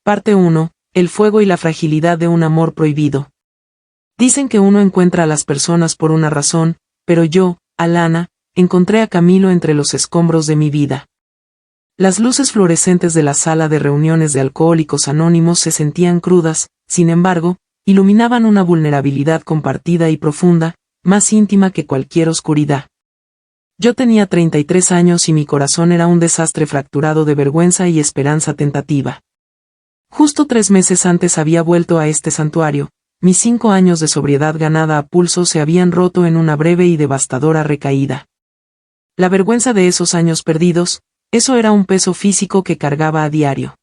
Parte 1. El fuego y la fragilidad de un amor prohibido. Dicen que uno encuentra a las personas por una razón, pero yo, Alana, encontré a Camilo entre los escombros de mi vida. Las luces fluorescentes de la sala de reuniones de Alcohólicos Anónimos se sentían crudas, sin embargo, iluminaban una vulnerabilidad compartida y profunda, más íntima que cualquier oscuridad. Yo tenía 33 años y mi corazón era un desastre fracturado de vergüenza y esperanza tentativa. Justo 3 meses antes había vuelto a este santuario, mis 5 años de sobriedad ganada a pulso se habían roto en una breve y devastadora recaída. La vergüenza de esos años perdidos, eso era un peso físico que cargaba a diario.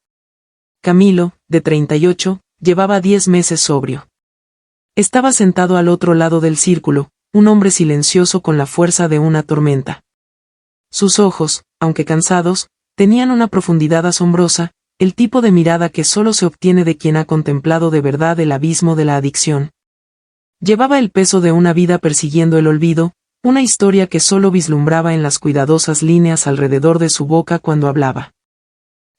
Camilo, de 38, llevaba 10 meses sobrio. Estaba sentado al otro lado del círculo, un hombre silencioso con la fuerza de una tormenta. Sus ojos, aunque cansados, tenían una profundidad asombrosa, el tipo de mirada que solo se obtiene de quien ha contemplado de verdad el abismo de la adicción. Llevaba el peso de una vida persiguiendo el olvido, una historia que solo vislumbraba en las cuidadosas líneas alrededor de su boca cuando hablaba.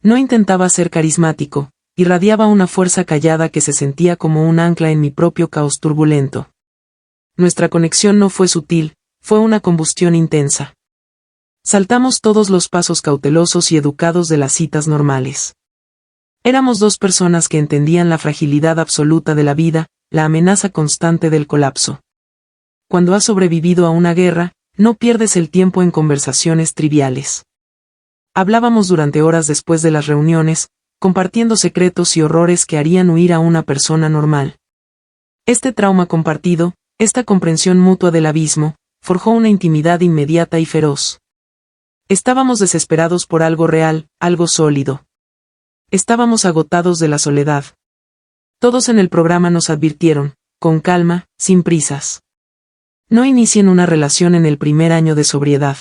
No intentaba ser carismático, irradiaba una fuerza callada que se sentía como un ancla en mi propio caos turbulento. Nuestra conexión no fue sutil, fue una combustión intensa. Saltamos todos los pasos cautelosos y educados de las citas normales. Éramos dos personas que entendían la fragilidad absoluta de la vida, la amenaza constante del colapso. Cuando has sobrevivido a una guerra, no pierdes el tiempo en conversaciones triviales. Hablábamos durante horas después de las reuniones, compartiendo secretos y horrores que harían huir a una persona normal. Este trauma compartido, esta comprensión mutua del abismo, forjó una intimidad inmediata y feroz. Estábamos desesperados por algo real, algo sólido. Estábamos agotados de la soledad. Todos en el programa nos advirtieron, con calma, sin prisas. No inicien una relación en el primer año de sobriedad.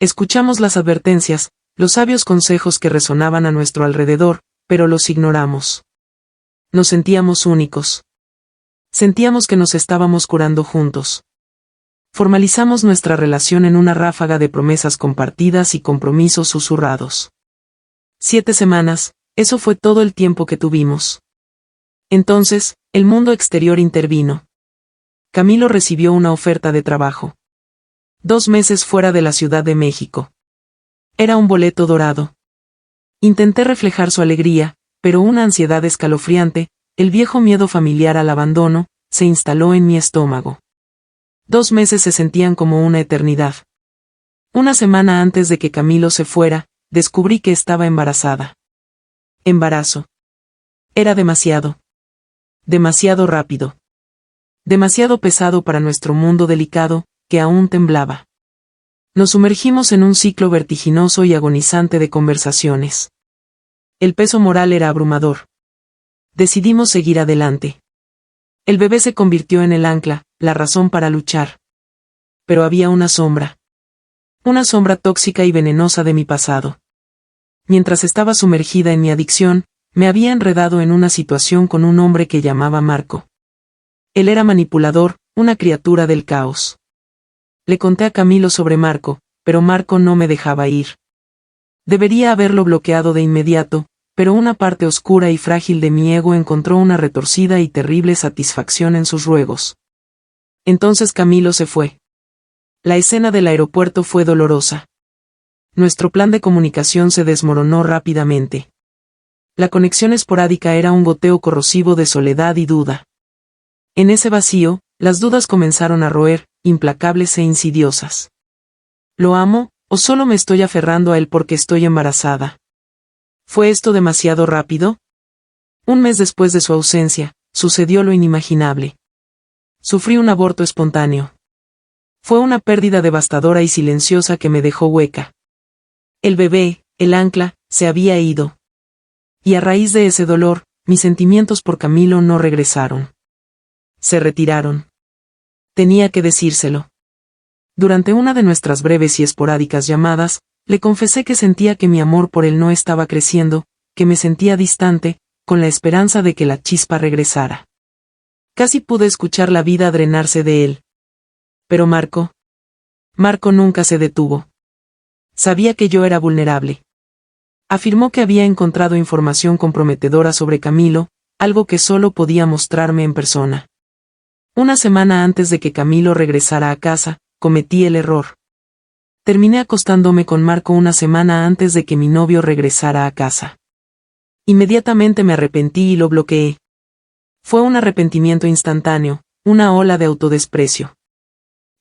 Escuchamos las advertencias, los sabios consejos que resonaban a nuestro alrededor, pero los ignoramos. Nos sentíamos únicos. Sentíamos que nos estábamos curando juntos. Formalizamos nuestra relación en una ráfaga de promesas compartidas y compromisos susurrados. 7 semanas, eso fue todo el tiempo que tuvimos. Entonces, el mundo exterior intervino. Camilo recibió una oferta de trabajo. 2 meses fuera de la Ciudad de México. Era un boleto dorado. Intenté reflejar su alegría, pero una ansiedad escalofriante, el viejo miedo familiar al abandono, se instaló en mi estómago. 2 meses se sentían como una eternidad. Una semana antes de que Camilo se fuera, descubrí que estaba embarazada. Embarazo. Era demasiado. Demasiado rápido. Demasiado pesado para nuestro mundo delicado, que aún temblaba. Nos sumergimos en un ciclo vertiginoso y agonizante de conversaciones. El peso moral era abrumador. Decidimos seguir adelante. El bebé se convirtió en el ancla, la razón para luchar. Pero había una sombra. Una sombra tóxica y venenosa de mi pasado. Mientras estaba sumergida en mi adicción, me había enredado en una situación con un hombre que llamaba Marco. Él era manipulador, una criatura del caos. Le conté a Camilo sobre Marco, pero Marco no me dejaba ir. Debería haberlo bloqueado de inmediato, pero una parte oscura y frágil de mi ego encontró una retorcida y terrible satisfacción en sus ruegos. Entonces Camilo se fue. La escena del aeropuerto fue dolorosa. Nuestro plan de comunicación se desmoronó rápidamente. La conexión esporádica era un goteo corrosivo de soledad y duda. En ese vacío, las dudas comenzaron a roer, implacables e insidiosas. ¿Lo amo, o solo me estoy aferrando a él porque estoy embarazada? ¿Fue esto demasiado rápido? 1 mes después de su ausencia, sucedió lo inimaginable. Sufrí un aborto espontáneo. Fue una pérdida devastadora y silenciosa que me dejó hueca. El bebé, el ancla, se había ido. Y a raíz de ese dolor, mis sentimientos por Camilo no regresaron. Se retiraron. Tenía que decírselo. Durante una de nuestras breves y esporádicas llamadas, le confesé que sentía que mi amor por él no estaba creciendo, que me sentía distante, con la esperanza de que la chispa regresara. Casi pude escuchar la vida drenarse de él. Pero Marco nunca se detuvo. Sabía que yo era vulnerable. Afirmó que había encontrado información comprometedora sobre Camilo, algo que solo podía mostrarme en persona. Una semana antes de que Camilo regresara a casa, cometí el error. Terminé acostándome con Marco una semana antes de que mi novio regresara a casa. Inmediatamente me arrepentí y lo bloqueé. Fue un arrepentimiento instantáneo, una ola de autodesprecio.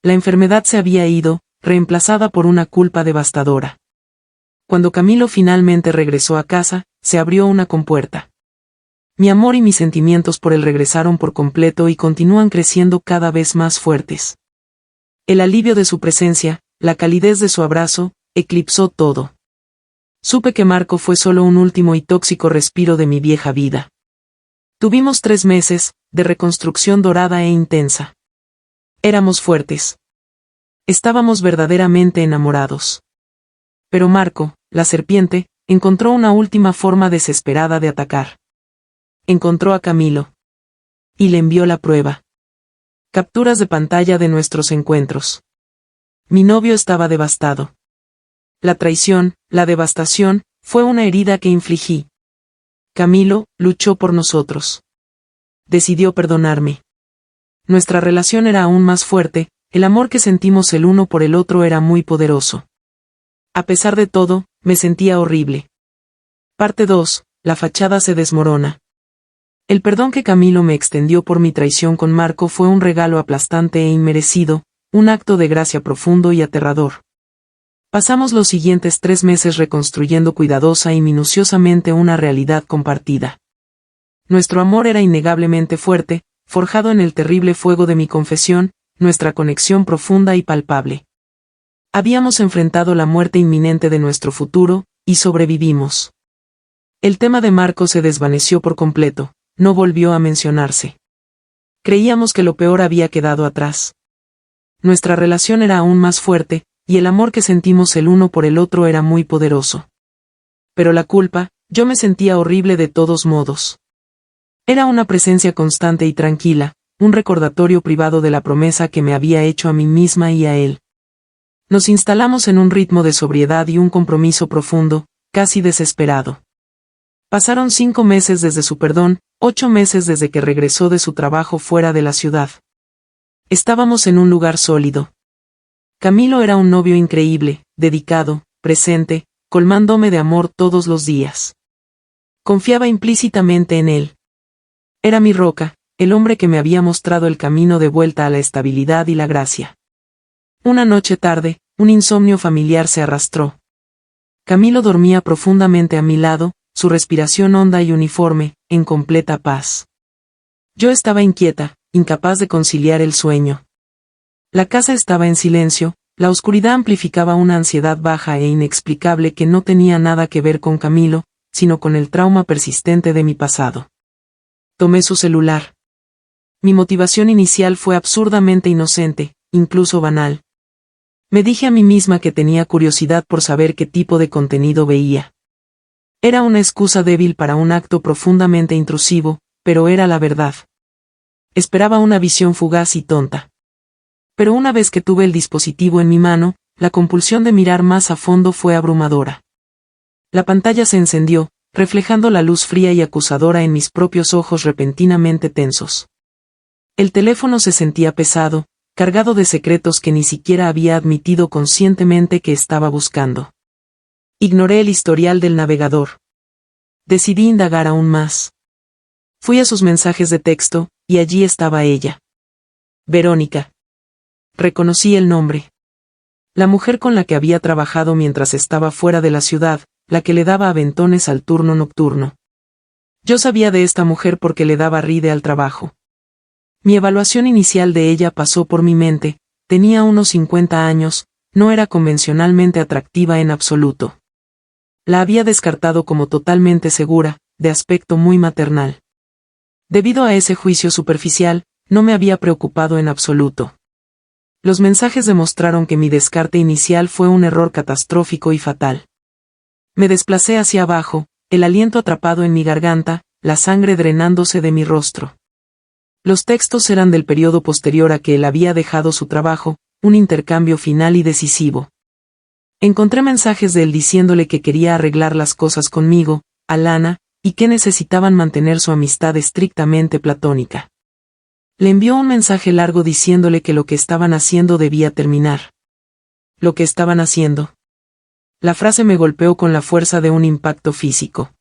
La enfermedad se había ido, reemplazada por una culpa devastadora. Cuando Camilo finalmente regresó a casa, se abrió una compuerta. Mi amor y mis sentimientos por él regresaron por completo y continúan creciendo cada vez más fuertes. El alivio de su presencia, la calidez de su abrazo, eclipsó todo. Supe que Marco fue solo un último y tóxico respiro de mi vieja vida. Tuvimos 3 meses, de reconstrucción dorada e intensa. Éramos fuertes. Estábamos verdaderamente enamorados. Pero Marco, la serpiente, encontró una última forma desesperada de atacar. Encontró a Camilo. Y le envió la prueba. Capturas de pantalla de nuestros encuentros. Mi novio estaba devastado. La traición, la devastación, fue una herida que infligí. Camilo luchó por nosotros. Decidió perdonarme. Nuestra relación era aún más fuerte, el amor que sentimos el uno por el otro era muy poderoso. A pesar de todo, me sentía horrible. Parte 2. La fachada se desmorona. El perdón que Camilo me extendió por mi traición con Marco fue un regalo aplastante e inmerecido, un acto de gracia profundo y aterrador. Pasamos los siguientes 3 meses reconstruyendo cuidadosa y minuciosamente una realidad compartida. Nuestro amor era innegablemente fuerte, forjado en el terrible fuego de mi confesión, nuestra conexión profunda y palpable. Habíamos enfrentado la muerte inminente de nuestro futuro, y sobrevivimos. El tema de Marco se desvaneció por completo, no volvió a mencionarse. Creíamos que lo peor había quedado atrás. Nuestra relación era aún más fuerte, y el amor que sentimos el uno por el otro era muy poderoso. Pero la culpa, yo me sentía horrible de todos modos. Era una presencia constante y tranquila, un recordatorio privado de la promesa que me había hecho a mí misma y a él. Nos instalamos en un ritmo de sobriedad y un compromiso profundo, casi desesperado. Pasaron 5 meses desde su perdón, 8 meses desde que regresó de su trabajo fuera de la ciudad. Estábamos en un lugar sólido. Camilo era un novio increíble, dedicado, presente, colmándome de amor todos los días. Confiaba implícitamente en él. Era mi roca, el hombre que me había mostrado el camino de vuelta a la estabilidad y la gracia. Una noche tarde, un insomnio familiar se arrastró. Camilo dormía profundamente a mi lado, su respiración honda y uniforme, en completa paz. Yo estaba inquieta, incapaz de conciliar el sueño. La casa estaba en silencio, la oscuridad amplificaba una ansiedad baja e inexplicable que no tenía nada que ver con Camilo, sino con el trauma persistente de mi pasado. Tomé su celular. Mi motivación inicial fue absurdamente inocente, incluso banal. Me dije a mí misma que tenía curiosidad por saber qué tipo de contenido veía. Era una excusa débil para un acto profundamente intrusivo, pero era la verdad. Esperaba una visión fugaz y tonta. Pero una vez que tuve el dispositivo en mi mano, la compulsión de mirar más a fondo fue abrumadora. La pantalla se encendió, reflejando la luz fría y acusadora en mis propios ojos repentinamente tensos. El teléfono se sentía pesado, cargado de secretos que ni siquiera había admitido conscientemente que estaba buscando. Ignoré el historial del navegador. Decidí indagar aún más. Fui a sus mensajes de texto, y allí estaba ella. Verónica. Reconocí el nombre. La mujer con la que había trabajado mientras estaba fuera de la ciudad, la que le daba aventones al turno nocturno. Yo sabía de esta mujer porque le daba ride al trabajo. Mi evaluación inicial de ella pasó por mi mente, tenía unos 50 años, no era convencionalmente atractiva en absoluto. La había descartado como totalmente segura, de aspecto muy maternal. Debido a ese juicio superficial, no me había preocupado en absoluto. Los mensajes demostraron que mi descarte inicial fue un error catastrófico y fatal. Me desplacé hacia abajo, el aliento atrapado en mi garganta, la sangre drenándose de mi rostro. Los textos eran del periodo posterior a que él había dejado su trabajo, un intercambio final y decisivo. Encontré mensajes de él diciéndole que quería arreglar las cosas conmigo, Alana, y que necesitaban mantener su amistad estrictamente platónica. Le envió un mensaje largo diciéndole que lo que estaban haciendo debía terminar. ¿Lo que estaban haciendo? La frase me golpeó con la fuerza de un impacto físico.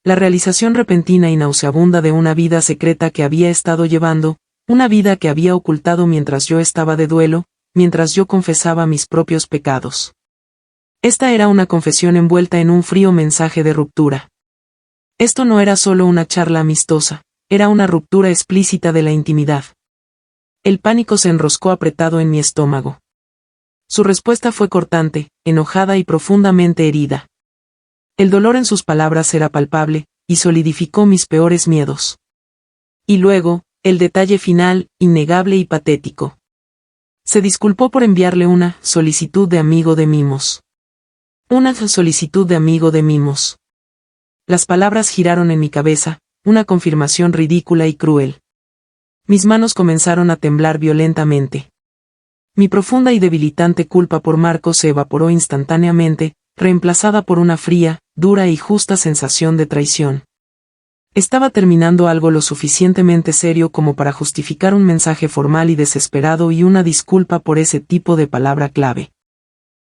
La realización repentina y nauseabunda de una vida secreta que había estado llevando, una vida que había ocultado mientras yo estaba de duelo, mientras yo confesaba mis propios pecados. Esta era una confesión envuelta en un frío mensaje de ruptura. Esto no era solo una charla amistosa, era una ruptura explícita de la intimidad. El pánico se enroscó apretado en mi estómago. Su respuesta fue cortante, enojada y profundamente herida. El dolor en sus palabras era palpable, y solidificó mis peores miedos. Y luego, el detalle final, innegable y patético. Se disculpó por enviarle una solicitud de amigo de mimos. Una solicitud de amigo de mimos. Las palabras giraron en mi cabeza, una confirmación ridícula y cruel. Mis manos comenzaron a temblar violentamente. Mi profunda y debilitante culpa por Marco se evaporó instantáneamente, reemplazada por una fría, dura y justa sensación de traición. Estaba terminando algo lo suficientemente serio como para justificar un mensaje formal y desesperado y una disculpa por ese tipo de palabra clave.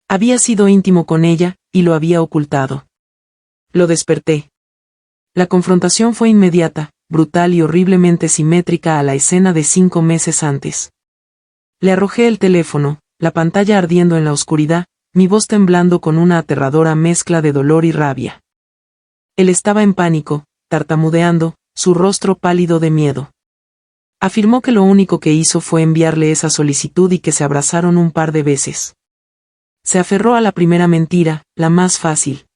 Había sido íntimo con ella, y lo había ocultado. Lo desperté. La confrontación fue inmediata, brutal y horriblemente simétrica a la escena de 5 meses antes. Le arrojé el teléfono, la pantalla ardiendo en la oscuridad, mi voz temblando con una aterradora mezcla de dolor y rabia. Él estaba en pánico, tartamudeando, su rostro pálido de miedo. Afirmó que lo único que hizo fue enviarle esa solicitud y que se abrazaron un par de veces. Se aferró a la primera mentira, la más fácil.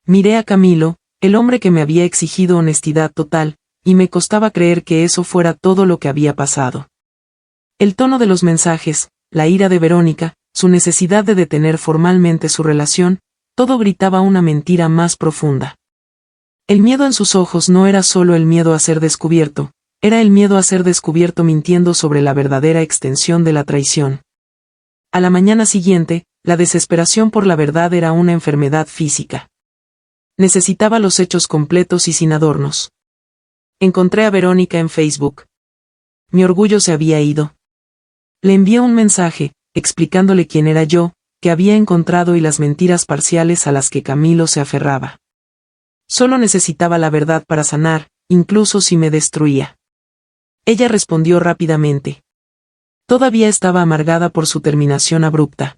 Miré a Camilo, el hombre que me había exigido honestidad total, y me costaba creer que eso fuera todo lo que había pasado. El tono de los mensajes, la ira de Verónica, su necesidad de detener formalmente su relación, todo gritaba una mentira más profunda. El miedo en sus ojos no era solo el miedo a ser descubierto, era el miedo a ser descubierto mintiendo sobre la verdadera extensión de la traición. A la mañana siguiente, la desesperación por la verdad era una enfermedad física. Necesitaba los hechos completos y sin adornos. Encontré a Verónica en Facebook. Mi orgullo se había ido. Le envié un mensaje, explicándole quién era yo, que había encontrado y las mentiras parciales a las que Camilo se aferraba. Solo necesitaba la verdad para sanar, incluso si me destruía. Ella respondió rápidamente. Todavía estaba amargada por su terminación abrupta.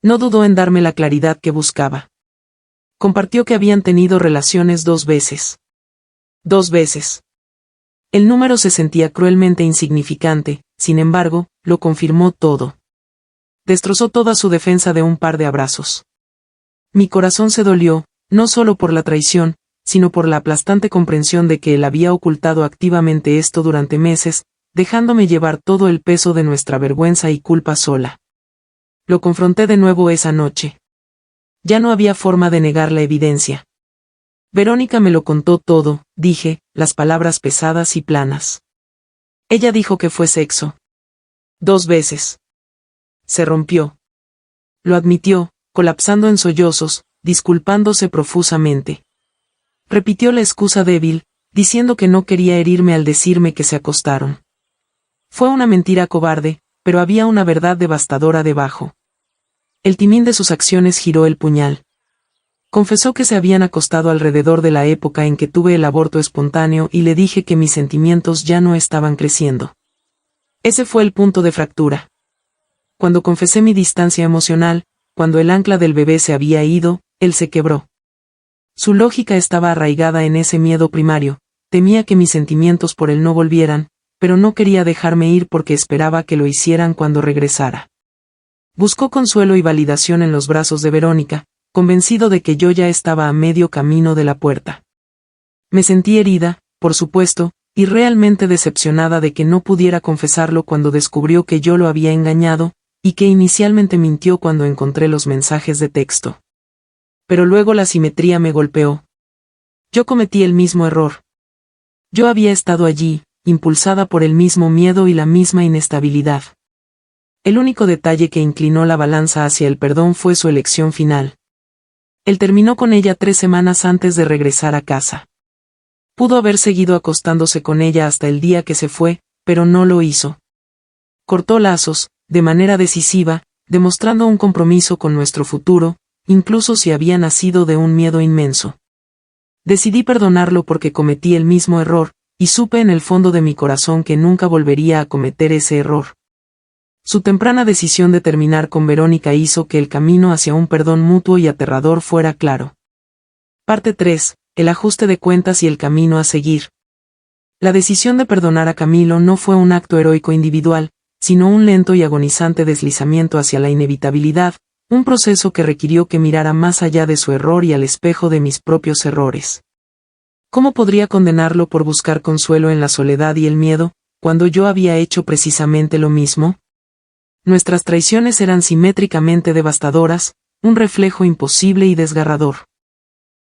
No dudó en darme la claridad que buscaba. Compartió que habían tenido relaciones 2 veces. 2 veces. El número se sentía cruelmente insignificante, sin embargo, lo confirmó todo. Destrozó toda su defensa de un par de abrazos. Mi corazón se dolió, no solo por la traición, sino por la aplastante comprensión de que él había ocultado activamente esto durante meses, dejándome llevar todo el peso de nuestra vergüenza y culpa sola. Lo confronté de nuevo esa noche. Ya no había forma de negar la evidencia. Verónica me lo contó todo, dije, las palabras pesadas y planas. Ella dijo que fue sexo. 2 veces. Se rompió. Lo admitió, colapsando en sollozos, disculpándose profusamente. Repitió la excusa débil, diciendo que no quería herirme al decirme que se acostaron. Fue una mentira cobarde, pero había una verdad devastadora debajo. El timón de sus acciones giró el puñal. Confesó que se habían acostado alrededor de la época en que tuve el aborto espontáneo y le dije que mis sentimientos ya no estaban creciendo. Ese fue el punto de fractura. Cuando confesé mi distancia emocional, cuando el ancla del bebé se había ido, él se quebró. Su lógica estaba arraigada en ese miedo primario, temía que mis sentimientos por él no volvieran, pero no quería dejarme ir porque esperaba que lo hicieran cuando regresara. Buscó consuelo y validación en los brazos de Verónica, convencido de que yo ya estaba a medio camino de la puerta. Me sentí herida, por supuesto, y realmente decepcionada de que no pudiera confesarlo cuando descubrió que yo lo había engañado, y que inicialmente mintió cuando encontré los mensajes de texto. Pero luego la simetría me golpeó. Yo cometí el mismo error. Yo había estado allí, impulsada por el mismo miedo y la misma inestabilidad. El único detalle que inclinó la balanza hacia el perdón fue su elección final. Él terminó con ella 3 semanas antes de regresar a casa. Pudo haber seguido acostándose con ella hasta el día que se fue, pero no lo hizo. Cortó lazos, de manera decisiva, demostrando un compromiso con nuestro futuro, incluso si había nacido de un miedo inmenso. Decidí perdonarlo porque cometí el mismo error, y supe en el fondo de mi corazón que nunca volvería a cometer ese error. Su temprana decisión de terminar con Verónica hizo que el camino hacia un perdón mutuo y aterrador fuera claro. Parte 3. El ajuste de cuentas y el camino a seguir. La decisión de perdonar a Camilo no fue un acto heroico individual, sino un lento y agonizante deslizamiento hacia la inevitabilidad, un proceso que requirió que mirara más allá de su error y al espejo de mis propios errores. ¿Cómo podría condenarlo por buscar consuelo en la soledad y el miedo, cuando yo había hecho precisamente lo mismo? Nuestras traiciones eran simétricamente devastadoras, un reflejo imposible y desgarrador.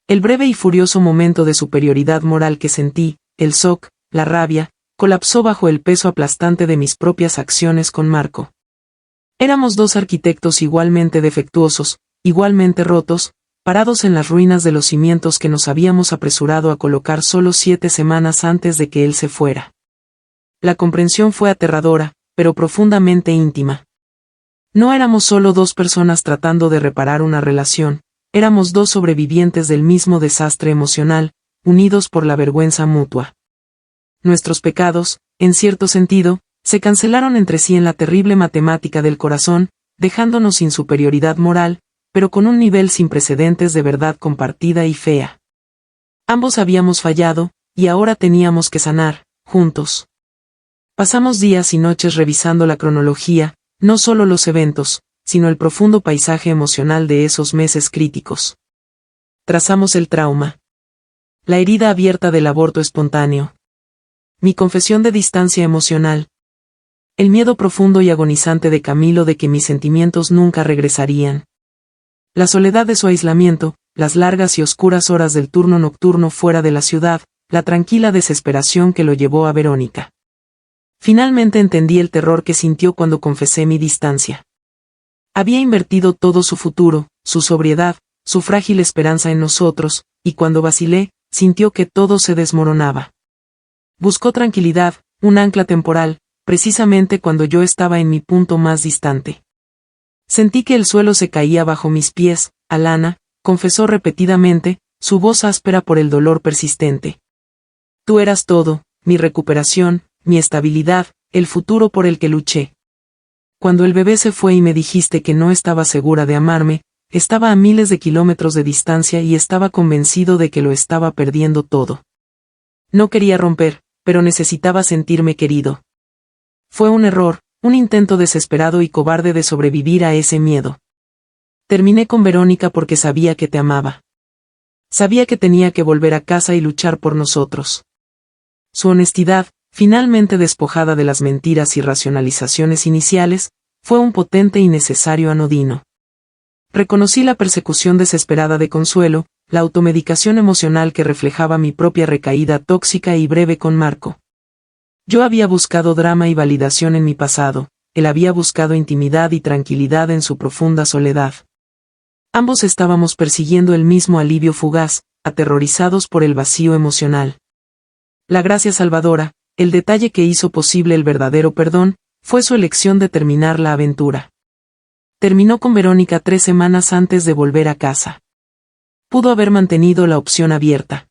El breve y furioso momento de superioridad moral que sentí, el shock, la rabia, colapsó bajo el peso aplastante de mis propias acciones con Marco. Éramos 2 arquitectos igualmente defectuosos, igualmente rotos, parados en las ruinas de los cimientos que nos habíamos apresurado a colocar solo 7 semanas antes de que él se fuera. La comprensión fue aterradora, pero profundamente íntima. No éramos solo 2 personas tratando de reparar una relación, éramos 2 sobrevivientes del mismo desastre emocional, unidos por la vergüenza mutua. Nuestros pecados, en cierto sentido, se cancelaron entre sí en la terrible matemática del corazón, dejándonos sin superioridad moral, pero con un nivel sin precedentes de verdad compartida y fea. Ambos habíamos fallado, y ahora teníamos que sanar, juntos. Pasamos días y noches revisando la cronología, no solo los eventos, sino el profundo paisaje emocional de esos meses críticos. Trazamos el trauma. La herida abierta del aborto espontáneo. Mi confesión de distancia emocional. El miedo profundo y agonizante de Camilo de que mis sentimientos nunca regresarían. La soledad de su aislamiento, las largas y oscuras horas del turno nocturno fuera de la ciudad, la tranquila desesperación que lo llevó a Verónica. Finalmente entendí el terror que sintió cuando confesé mi distancia. Había invertido todo su futuro, su sobriedad, su frágil esperanza en nosotros, y cuando vacilé, sintió que todo se desmoronaba. Buscó tranquilidad, un ancla temporal, precisamente cuando yo estaba en mi punto más distante. Sentí que el suelo se caía bajo mis pies, Alana, confesó repetidamente, su voz áspera por el dolor persistente. Tú eras todo, mi recuperación, mi estabilidad, el futuro por el que luché. Cuando el bebé se fue y me dijiste que no estaba segura de amarme, estaba a miles de kilómetros de distancia y estaba convencido de que lo estaba perdiendo todo. No quería romper, pero necesitaba sentirme querido. Fue un error, un intento desesperado y cobarde de sobrevivir a ese miedo. Terminé con Verónica porque sabía que te amaba. Sabía que tenía que volver a casa y luchar por nosotros. Su honestidad, finalmente despojada de las mentiras y racionalizaciones iniciales, fue un potente y necesario anodino. Reconocí la persecución desesperada de Consuelo, la automedicación emocional que reflejaba mi propia recaída tóxica y breve con Marco. Yo había buscado drama y validación en mi pasado, él había buscado intimidad y tranquilidad en su profunda soledad. Ambos estábamos persiguiendo el mismo alivio fugaz, aterrorizados por el vacío emocional. La gracia salvadora, el detalle que hizo posible el verdadero perdón, fue su elección de terminar la aventura. Terminó con Verónica 3 semanas antes de volver a casa. Pudo haber mantenido la opción abierta.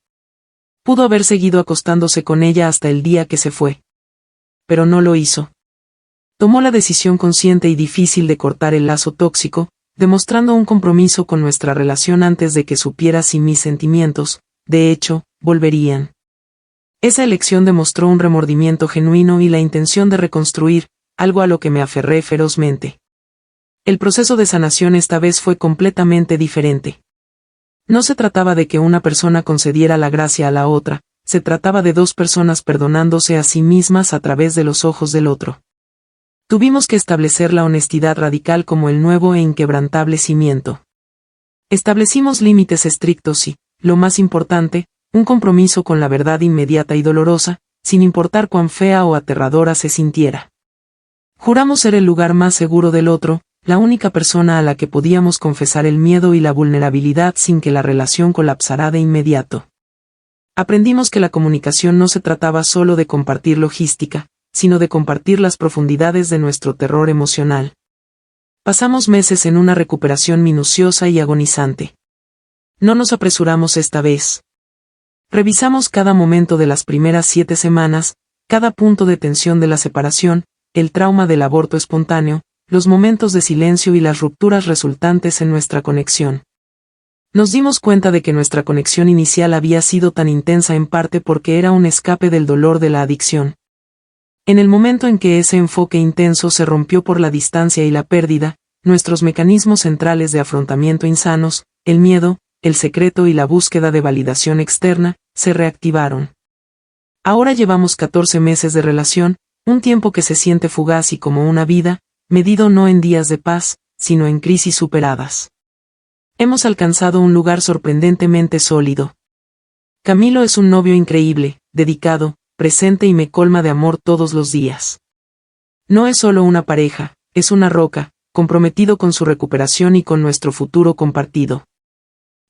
Pudo haber seguido acostándose con ella hasta el día que se fue. Pero no lo hizo. Tomó la decisión consciente y difícil de cortar el lazo tóxico, demostrando un compromiso con nuestra relación antes de que supiera si mis sentimientos, de hecho, volverían. Esa elección demostró un remordimiento genuino y la intención de reconstruir, algo a lo que me aferré ferozmente. El proceso de sanación esta vez fue completamente diferente. No se trataba de que una persona concediera la gracia a la otra, se trataba de 2 personas perdonándose a sí mismas a través de los ojos del otro. Tuvimos que establecer la honestidad radical como el nuevo e inquebrantable cimiento. Establecimos límites estrictos y, lo más importante, un compromiso con la verdad inmediata y dolorosa, sin importar cuán fea o aterradora se sintiera. Juramos ser el lugar más seguro del otro, la única persona a la que podíamos confesar el miedo y la vulnerabilidad sin que la relación colapsara de inmediato. Aprendimos que la comunicación no se trataba solo de compartir logística, sino de compartir las profundidades de nuestro terror emocional. Pasamos meses en una recuperación minuciosa y agonizante. No nos apresuramos esta vez. Revisamos cada momento de las primeras 7 semanas, cada punto de tensión de la separación, el trauma del aborto espontáneo, los momentos de silencio y las rupturas resultantes en nuestra conexión. Nos dimos cuenta de que nuestra conexión inicial había sido tan intensa en parte porque era un escape del dolor de la adicción. En el momento en que ese enfoque intenso se rompió por la distancia y la pérdida, nuestros mecanismos centrales de afrontamiento insanos, el miedo, el secreto y la búsqueda de validación externa, se reactivaron. Ahora llevamos 14 meses de relación, un tiempo que se siente fugaz y como una vida, medido no en días de paz, sino en crisis superadas. Hemos alcanzado un lugar sorprendentemente sólido. Camilo es un novio increíble, dedicado, presente y me colma de amor todos los días. No es solo una pareja, es una roca, comprometido con su recuperación y con nuestro futuro compartido.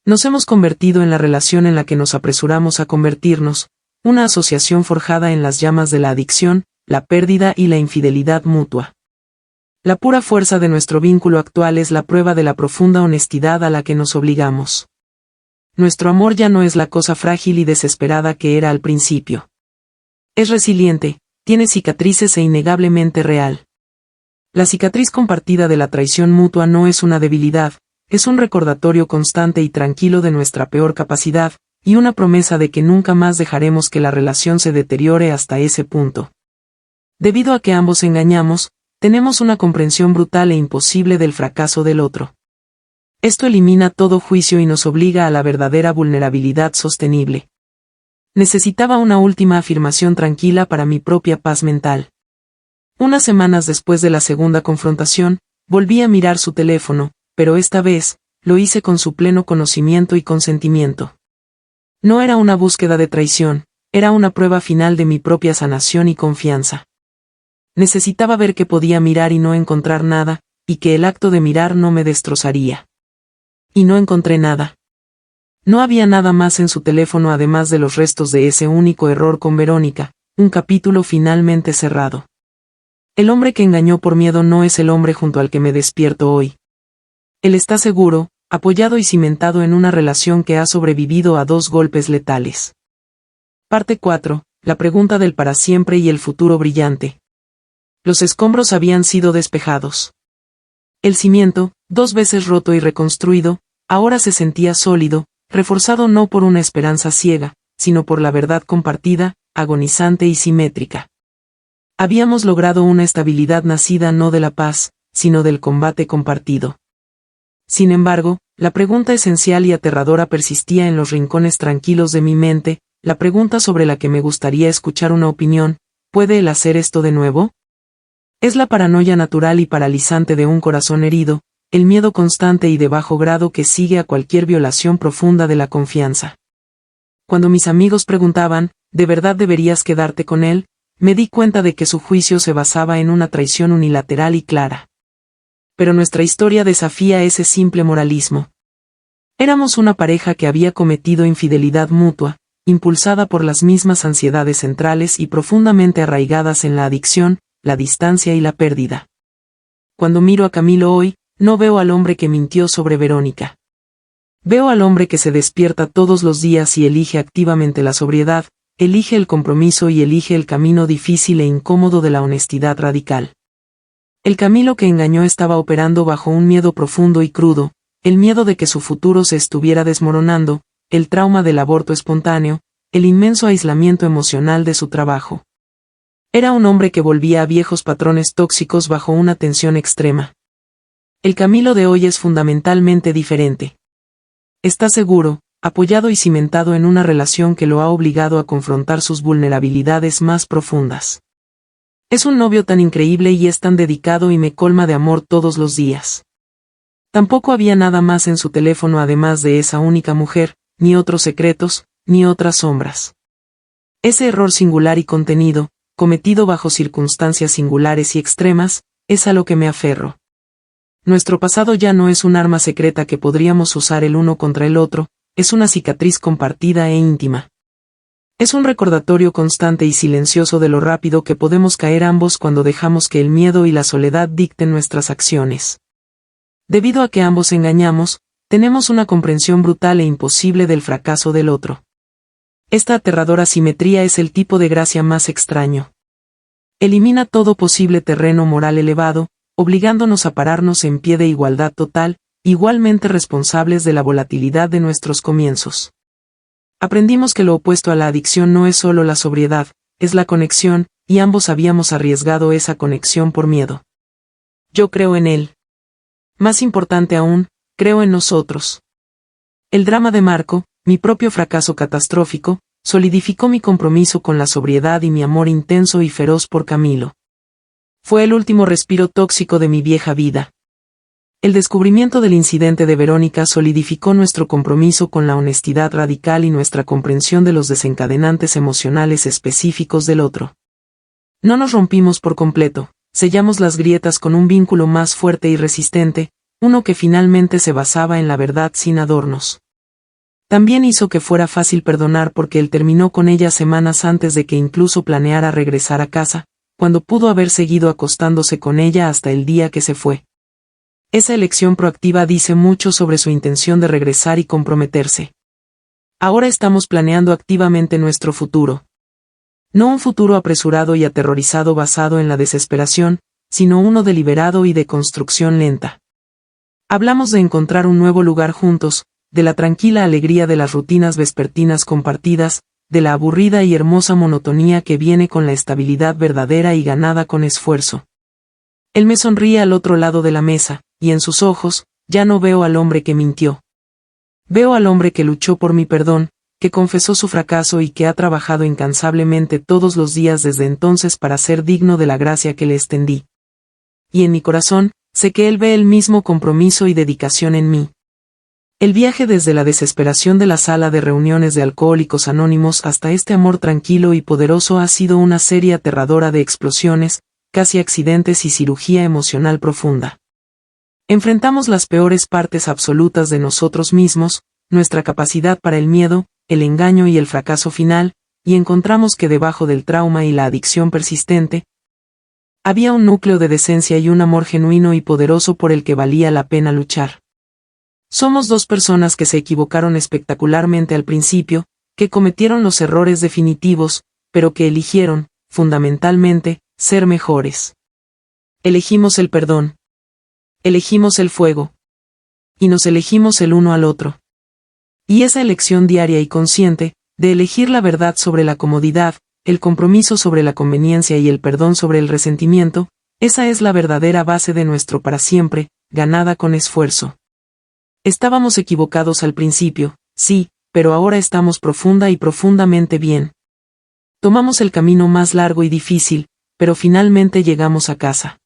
Nos hemos convertido en la relación en la que nos apresuramos a convertirnos, una asociación forjada en las llamas de la adicción, la pérdida y la infidelidad mutua. La pura fuerza de nuestro vínculo actual es la prueba de la profunda honestidad a la que nos obligamos. Nuestro amor ya no es la cosa frágil y desesperada que era al principio. Es resiliente, tiene cicatrices e innegablemente real. La cicatriz compartida de la traición mutua no es una debilidad, es un recordatorio constante y tranquilo de nuestra peor capacidad, y una promesa de que nunca más dejaremos que la relación se deteriore hasta ese punto. Debido a que ambos engañamos, tenemos una comprensión brutal e imposible del fracaso del otro. Esto elimina todo juicio y nos obliga a la verdadera vulnerabilidad sostenible. Necesitaba una última afirmación tranquila para mi propia paz mental. Unas semanas después de la segunda confrontación, volví a mirar su teléfono, pero esta vez, lo hice con su pleno conocimiento y consentimiento. No era una búsqueda de traición, era una prueba final de mi propia sanación y confianza. Necesitaba ver que podía mirar y no encontrar nada, y que el acto de mirar no me destrozaría. Y no encontré nada. No había nada más en su teléfono además de los restos de ese único error con Verónica, un capítulo finalmente cerrado. El hombre que engañó por miedo no es el hombre junto al que me despierto hoy. Él está seguro, apoyado y cimentado en una relación que ha sobrevivido a 2 golpes letales. Parte 4. La pregunta del para siempre y el futuro brillante. Los escombros habían sido despejados. El cimiento, 2 veces roto y reconstruido, ahora se sentía sólido, reforzado no por una esperanza ciega, sino por la verdad compartida, agonizante y simétrica. Habíamos logrado una estabilidad nacida no de la paz, sino del combate compartido. Sin embargo, la pregunta esencial y aterradora persistía en los rincones tranquilos de mi mente, la pregunta sobre la que me gustaría escuchar una opinión: ¿puede él hacer esto de nuevo? Es la paranoia natural y paralizante de un corazón herido, el miedo constante y de bajo grado que sigue a cualquier violación profunda de la confianza. Cuando mis amigos preguntaban, ¿de verdad deberías quedarte con él?, me di cuenta de que su juicio se basaba en una traición unilateral y clara. Pero nuestra historia desafía ese simple moralismo. Éramos una pareja que había cometido infidelidad mutua, impulsada por las mismas ansiedades centrales y profundamente arraigadas en la adicción, la distancia y la pérdida. Cuando miro a Camilo hoy, no veo al hombre que mintió sobre Verónica. Veo al hombre que se despierta todos los días y elige activamente la sobriedad, elige el compromiso y elige el camino difícil e incómodo de la honestidad radical. El Camilo que engañó estaba operando bajo un miedo profundo y crudo, el miedo de que su futuro se estuviera desmoronando, el trauma del aborto espontáneo, el inmenso aislamiento emocional de su trabajo. Era un hombre que volvía a viejos patrones tóxicos bajo una tensión extrema. El Camilo de hoy es fundamentalmente diferente. Está seguro, apoyado y cimentado en una relación que lo ha obligado a confrontar sus vulnerabilidades más profundas. Es un novio tan increíble y es tan dedicado y me colma de amor todos los días. Tampoco había nada más en su teléfono además de esa única mujer, ni otros secretos, ni otras sombras. Ese error singular y contenido, cometido bajo circunstancias singulares y extremas, es a lo que me aferro. Nuestro pasado ya no es un arma secreta que podríamos usar el uno contra el otro, es una cicatriz compartida e íntima. Es un recordatorio constante y silencioso de lo rápido que podemos caer ambos cuando dejamos que el miedo y la soledad dicten nuestras acciones. Debido a que ambos engañamos, tenemos una comprensión brutal e imposible del fracaso del otro. Esta aterradora simetría es el tipo de gracia más extraño. Elimina todo posible terreno moral elevado, obligándonos a pararnos en pie de igualdad total, igualmente responsables de la volatilidad de nuestros comienzos. Aprendimos que lo opuesto a la adicción no es solo la sobriedad, es la conexión, y ambos habíamos arriesgado esa conexión por miedo. Yo creo en él. Más importante aún, creo en nosotros. El drama de Marco, mi propio fracaso catastrófico, solidificó mi compromiso con la sobriedad y mi amor intenso y feroz por Camilo. Fue el último respiro tóxico de mi vieja vida. El descubrimiento del incidente de Verónica solidificó nuestro compromiso con la honestidad radical y nuestra comprensión de los desencadenantes emocionales específicos del otro. No nos rompimos por completo, sellamos las grietas con un vínculo más fuerte y resistente, uno que finalmente se basaba en la verdad sin adornos. También hizo que fuera fácil perdonar porque él terminó con ella semanas antes de que incluso planeara regresar a casa, cuando pudo haber seguido acostándose con ella hasta el día que se fue. Esa elección proactiva dice mucho sobre su intención de regresar y comprometerse. Ahora estamos planeando activamente nuestro futuro. No un futuro apresurado y aterrorizado basado en la desesperación, sino uno deliberado y de construcción lenta. Hablamos de encontrar un nuevo lugar juntos, de la tranquila alegría de las rutinas vespertinas compartidas, de la aburrida y hermosa monotonía que viene con la estabilidad verdadera y ganada con esfuerzo. Él me sonríe al otro lado de la mesa, y en sus ojos, ya no veo al hombre que mintió. Veo al hombre que luchó por mi perdón, que confesó su fracaso y que ha trabajado incansablemente todos los días desde entonces para ser digno de la gracia que le extendí. Y en mi corazón, sé que él ve el mismo compromiso y dedicación en mí. El viaje desde la desesperación de la sala de reuniones de Alcohólicos Anónimos hasta este amor tranquilo y poderoso ha sido una serie aterradora de explosiones, casi accidentes y cirugía emocional profunda. Enfrentamos las peores partes absolutas de nosotros mismos, nuestra capacidad para el miedo, el engaño y el fracaso final, y encontramos que debajo del trauma y la adicción persistente, había un núcleo de decencia y un amor genuino y poderoso por el que valía la pena luchar. Somos dos personas que se equivocaron espectacularmente al principio, que cometieron los errores definitivos, pero que eligieron, fundamentalmente, ser mejores. Elegimos el perdón. Elegimos el fuego. Y nos elegimos el uno al otro. Y esa elección diaria y consciente, de elegir la verdad sobre la comodidad, el compromiso sobre la conveniencia y el perdón sobre el resentimiento, esa es la verdadera base de nuestro para siempre, ganada con esfuerzo. Estábamos equivocados al principio, sí, pero ahora estamos profunda y profundamente bien. Tomamos el camino más largo y difícil, pero finalmente llegamos a casa.